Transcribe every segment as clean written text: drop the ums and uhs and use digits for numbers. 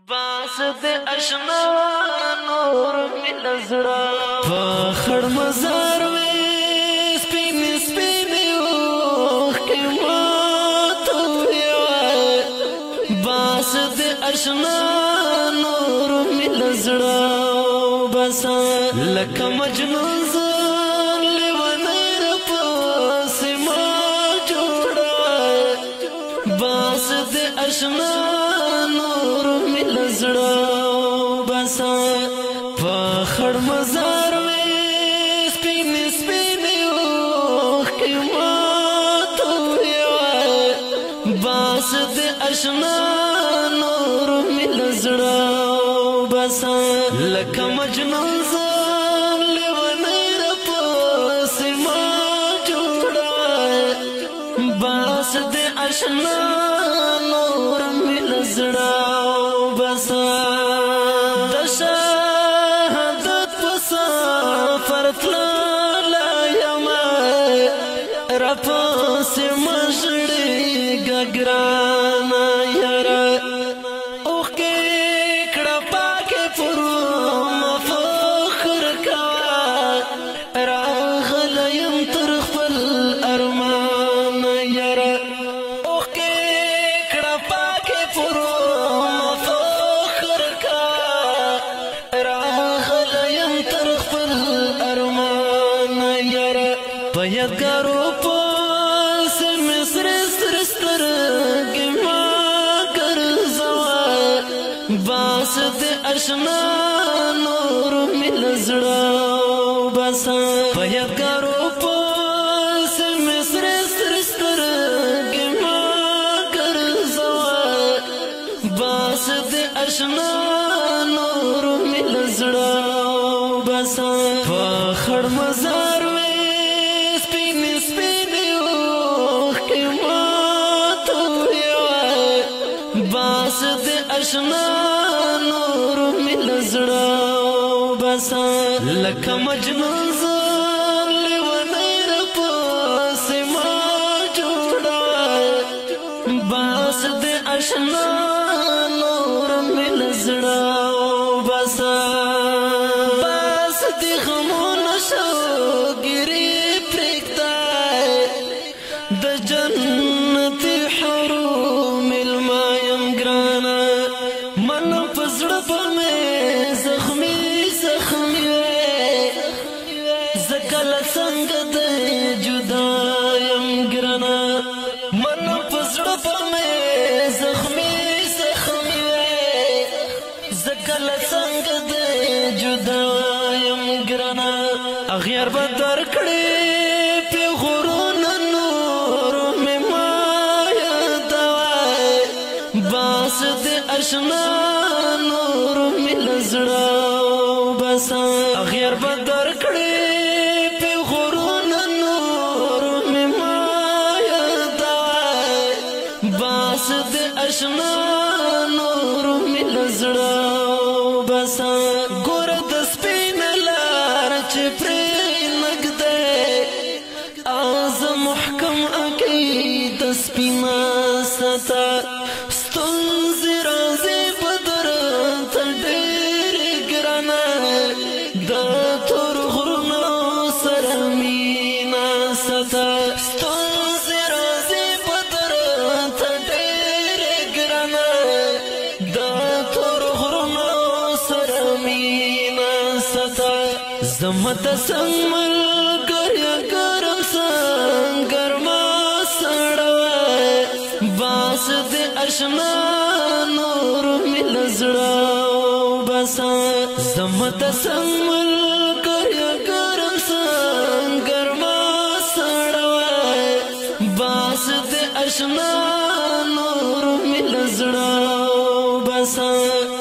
باس دے اشنا نور مل زړه په خړ مزار وې سپین سپین اوخ کې ماته وې باس دے اشنا نور مل زړه بس لکه مجنون زن لیونی رپاس ما جوړه باس دے اشنا زړه بس په خړ مزار وې سپین سپین اوخ کې ماته وې باس دې اشنا نور مل زړه بس لکه مجنون زن لیونی رپاس ما جوړه باس دې اشنا نور مل زړه د شهادت په سفر تللی یم راپسې مژړېږه ګرانه یاره اوښکې کړه پاکې پر ما فخر کوه راغلی یم تر خپل ارمان یاره اوښکې کړه پاکې پر یادګارو پس مې سرې سرې سترګې ما ګرځوه باس دې اشنا نور مل زړه بس په یادګارو پس مې سرې سرې سترګې ما ګرځوه باس دې اشنا نور مل زړه بس په خړ مزار باس دے اشنا نور مل زړه بس لکه مجنون زن لیونی رپسې ما جوړه باس دے اشنا نور مل زړه بس باس دې غمونه شوګیرې پرېږده د جنت حروم من پزړه په مې زخمي زخمي وې زکله څنګه د جدا یم ګرانه من پزړه په مې زخمي زخمي وې زکله څنګه د جدا یم ګرانه اغیار به درکړې پیغورونه نور مې ما یادوه باس دې اشنا نور مل زړه بس اغیار به درکړې پیغورونه نور مې ما یادوه باس دې اشنا نور مل زړه بس ګوره د سپین لار چې پرې نږدې آز محکم عقید سپینا ستا ستونزې راځي بدر ته ډېرې ګرانه د تور غرونو سره مینه ستا ستونزې راځي بدر ته ډېرې ګرانه د تور غرونو سره مینه ستا زما د څنګ ملګری ګرم سنګر ما سړوه باس دې اشنا نور مل زړه بس زما د څنګ ملګری ګرم سنګر ما سړوه باس دې اشنا نور مل زړه بس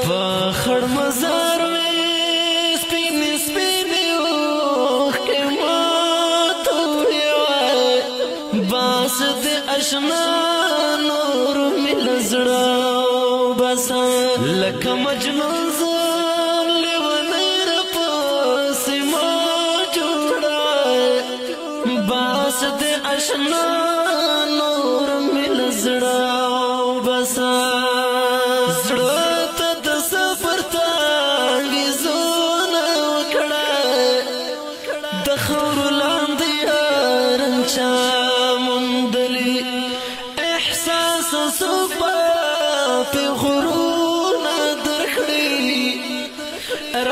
په خړ مزار وې سپین سپین اوخ کې ماته وې باس دې اشنا نور مل زړه بس لکه مجنون زن لیونی رپسې ما جوړه باس دې اشنا نور مل زړه بس زړه ته د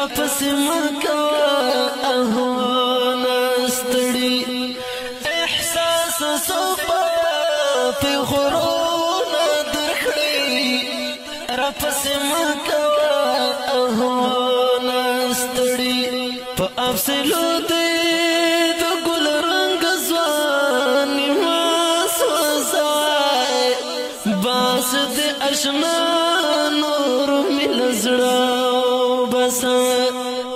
را پس مکا نستړي احساس صوفا په غرونا درکړي را پس مکا نستړي په افسلو دې د ګل رنگ ځوان ما سوځای باس دې آشنا نور مل زړه بس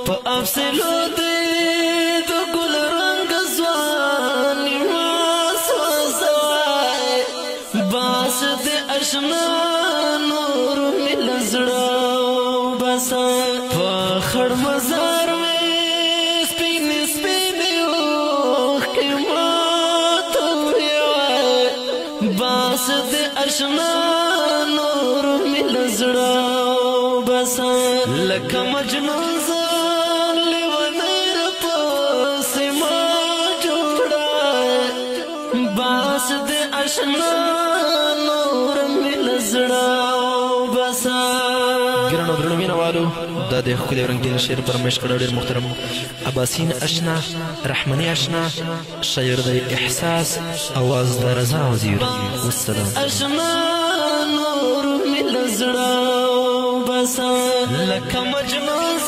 په افسلو دې د ګل رنگ ځوان ما سوځای باس دې آشنا نور مل زړه بس په خړ مزار باس دې آشنا نور مل زړه بس لکه مجنون زان لیونی پسې ما جوړه باس دې آشنا نور مل زړه بس ګرانو درنو مینوالو دا د ښکلي رنګین شعر پر مېش کړه ډېر محترم عباسین اشنا رحمني اشنا شاعر د احساس اواز د رضا وزیر والسلام اشنا نور مل زړه بس لکه مجنون